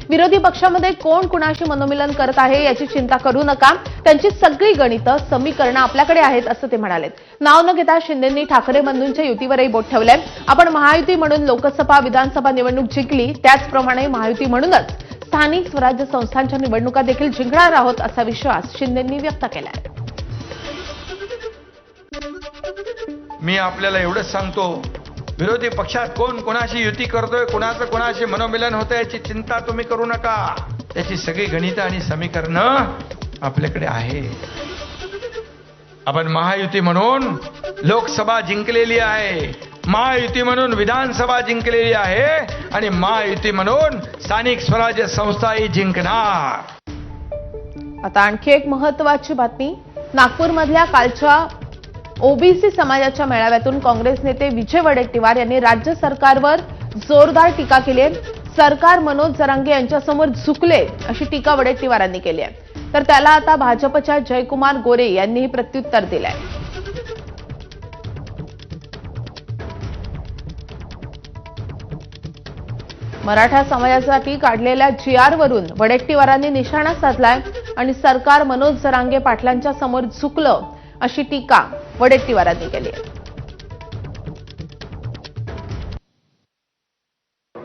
विरोधी पक्षामध्ये कोण कुणाशी मनोमिलन करत आहे याची चिंता करू नका, त्यांची सगळी गणितं समीकरणं आपल्याकडे आहेत असं ते म्हणाले। नाव न घेता शिंदेंनी ठाकरे बंधूंच्या युतीवरही बोट ठेवलंय। आपण महायुती म्हणून लोकसभा विधानसभा निवडणूक जिंकली, त्याचप्रमाणे महायुती म्हणूनच स्थानिक स्वराज्य संस्थांच्या निवडणुका देखील जिंकणार आहोत असा विश्वास शिंदेंनी व्यक्त केलाय। मी आपल्याला एवढंच सांगतो, विरोधी पक्षात कोण कोणाशी युती करतोय, कोणाचं कोणाशी मनोमिलन होतं याची चिंता तुम्ही करू नका। त्याची सगळी गणितं आणि समीकरणं आपल्याकडे आहे। आपण महायुती म्हणून लोकसभा जिंकलेली आहे, महायुती म्हणून विधानसभा जिंकलेली आहे आणि महायुती म्हणून स्थानिक स्वराज्य संस्थाही जिंकणार। आता आणखी एक महत्त्वाची बातमी, नागपूरमधल्या कालच्या ओबीसी समाजाच्या मेळाव्यातून काँग्रेस नेते विजय वडेट्टीवार यांनी राज्य सरकारवर जोरदार टीका केली आहे। सरकार मनोज जरांगे यांच्यासमोर झुकले अशी टीका वडेट्टीवारांनी केली आहे। तर त्याला आता भाजपच्या जयकुमार गोरे यांनीही प्रत्युत्तर दिलंय। मराठा समाजासाठी काढलेल्या जीआरवरून वडेट्टीवारांनी निशाणा साधलाय आणि सरकार मनोज जरांगे पाटलांच्या समोर झुकलं अशी टीका वडेट्टीवारांनी केली आहे।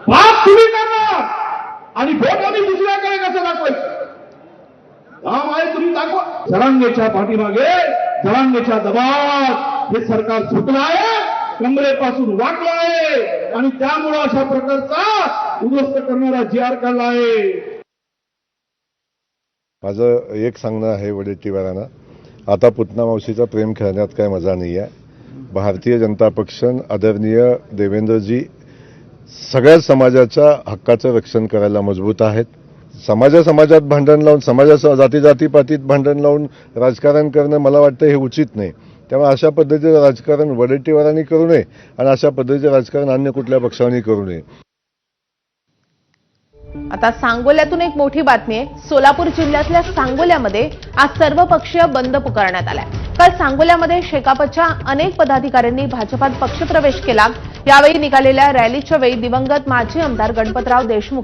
पाप तुम्ही करणार आणि भोट आम्ही दुसऱ्याकडे कसं दाखवायचं, काम आहे तुम्ही दाखवा। जरांगेच्या पाठीमागे जरांगेच्या दबावात हे सरकार झुकलं आहे, कमरेपासून वाकलं आहे आणि त्यामुळे अशा प्रकारचा उद्ध्वस्त करणारा जीआर काढला आहे। माझं एक सांगणं आहे वडेट्टीवारांना, आता पुतना मावशीचा प्रेम खेळण्यात काय मजा नाही आहे। भारतीय जनता पक्ष आदरणीय देवेंद्रजी सगळ्या समाजाच्या हक्काचं रक्षण करायला मजबूत आहेत। समाजात भांडण लावून, समाजाचं जातीपातीत भांडण लावून राजकारण करणं मला वाटतं हे उचित नाही। त्यामुळे अशा पद्धतीचं राजकारण वडेट्टीवारांनी करू नये आणि अशा पद्धतीचं राजकारण अन्य कुठल्या पक्षाने करू नये। आता सांगोल्यातून एक मोठी बातमी आहे। सोलापूर जिल्ह्यातल्या सांगोल्यामध्ये आज सर्वपक्षीय बंद पुकारण्यात आलाय। काल सांगोल्यामध्ये शेकापच्या अनेक पदाधिकाऱ्यांनी भाजपात पक्षप्रवेश केला। यावेळी निघालेल्या रॅलीच्या वेळी दिवंगत माजी आमदार गणपतराव देशमुख